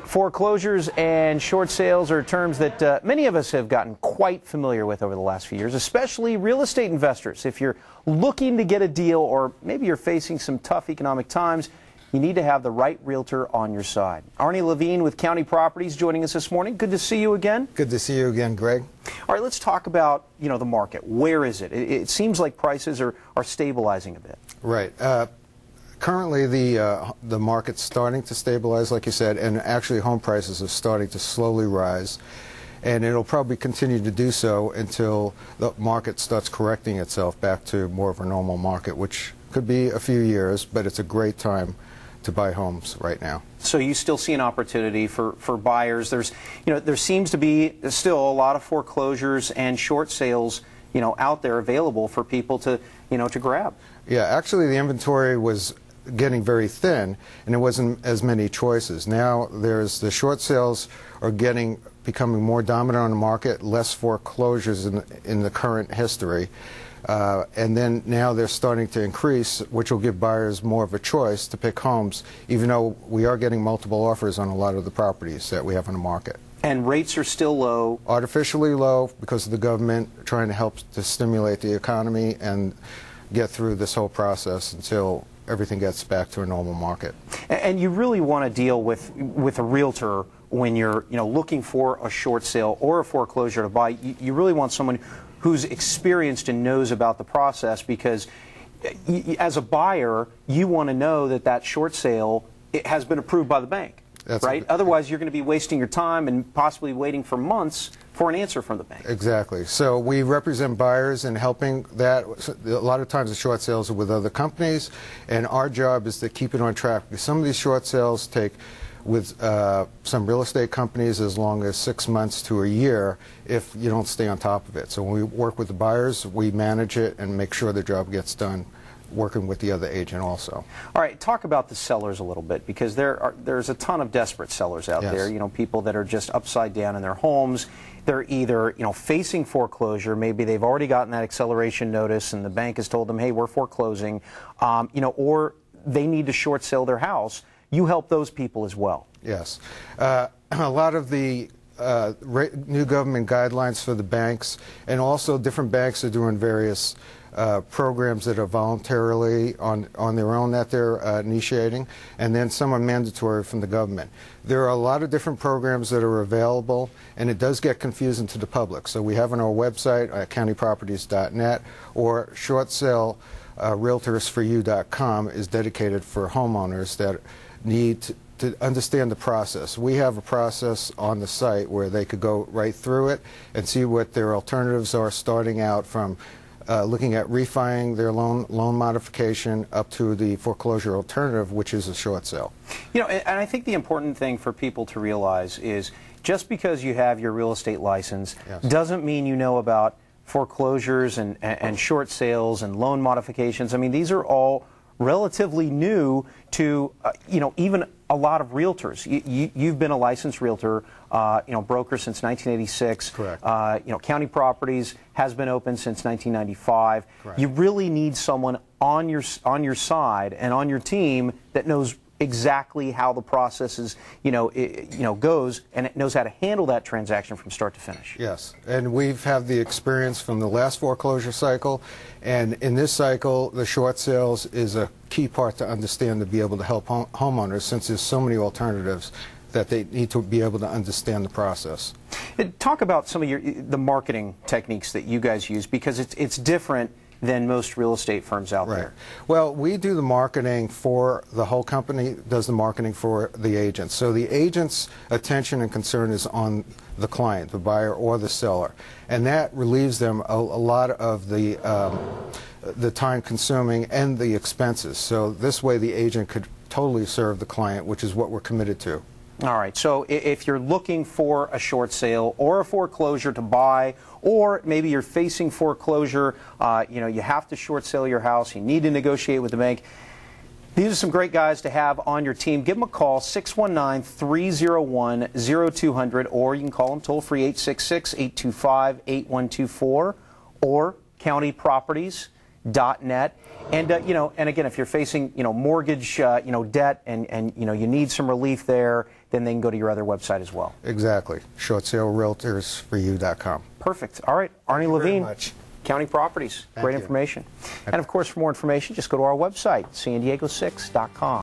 Foreclosures and short sales are terms that many of us have gotten quite familiar with over the last few years, especially real estate investors. If you're looking to get a deal or maybe you're facing some tough economic times, you need to have the right realtor on your side. Arnie Levine with County Properties joining us this morning. Good to see you again. Good to see you again, Greg. All right, let's talk about, the market. Where is it? It seems like prices are stabilizing a bit. Right. Currently, the market's starting to stabilize, like you said, and actually home prices are starting to slowly rise. And it'll probably continue to do so until the market starts correcting itself back to more of a normal market, which could be a few years, but it's a great time to buy homes right now. So you still see an opportunity for buyers. There seems to be still a lot of foreclosures and short sales, out there available for people to grab. Yeah, actually the inventory was getting very thin, and there wasn't as many choices. Now there's the short sales are becoming more dominant on the market, less foreclosures in the current history. And then now they're starting to increase, which will give buyers more of a choice to pick homes, even though we are getting multiple offers on a lot of the properties that we have on the market. And rates are still low? Artificially low because of the government trying to help to stimulate the economy and get through this whole process until everything gets back to a normal market. And you really want to deal with a realtor when you're looking for a short sale or a foreclosure to buy. You really want someone who's experienced and knows about the process, because as a buyer, you want to know that short sale has been approved by the bank. That's right? Otherwise, you're going to be wasting your time and possibly waiting for months for an answer from the bank. Exactly. So we represent buyers in helping that. A lot of times the short sales are with other companies, and our job is to keep it on track. Because some of these short sales take, with some real estate companies, as long as 6 months to a year if you don't stay on top of it. So when we work with the buyers, we manage it and make sure the job gets done, working with the other agent also. All right, talk about the sellers a little bit, because there's a ton of desperate sellers out there, people that are just upside down in their homes. They're either, facing foreclosure, maybe they've already gotten that acceleration notice and the bank has told them, hey, we're foreclosing, or they need to short sell their house. You help those people as well. Yes. A lot of the new government guidelines for the banks, and also different banks are doing various programs that are voluntarily on their own that they're initiating, and then some are mandatory from the government. There are a lot of different programs that are available, and it does get confusing to the public. So we have on our website, countyproperties.net, or shortsalerealtorsforyou.com is dedicated for homeowners that need to understand the process. We have a process on the site where they could go right through it and see what their alternatives are, starting out from looking at refining their loan modification up to the foreclosure alternative, which is a short sale. And I think the important thing for people to realize is just because you have your real estate license doesn't mean you know about foreclosures and short sales and loan modifications. I mean, these are all relatively new to even a lot of realtors. You've been a licensed realtor, broker since 1986. Correct. County Properties has been open since 1995. Correct. You really need someone on your side and on your team that knows exactly how the process is, goes, and it knows how to handle that transaction from start to finish. Yes, and we've had the experience from the last foreclosure cycle, and in this cycle, the short sales is a key part to understand, to be able to help homeowners, since there's so many alternatives that they need to be able to understand the process. Talk about some of the marketing techniques that you guys use, because it's different than most real estate firms out there. Well, we do the marketing for the whole company, does the marketing for the agents. So the agent's attention and concern is on the client, the buyer or the seller, and that relieves them a lot of the time consuming and the expenses. So this way the agent could totally serve the client, which is what we're committed to. All right, so if you're looking for a short sale or a foreclosure to buy, or maybe you're facing foreclosure, you have to short sell your house, you need to negotiate with the bank, these are some great guys to have on your team. Give them a call, 619-301-0200, or you can call them toll free, 866-825-8124, or countyproperties.net. And and again, if you're facing mortgage debt and you need some relief there, then they can go to your other website as well. Exactly. ShortSaleRealtorsForYou.com. Perfect. All right. Arnie Thank you very Levine, much. County Properties. Thank Great you. information. And of course, for more information, just go to our website, san diego6.com.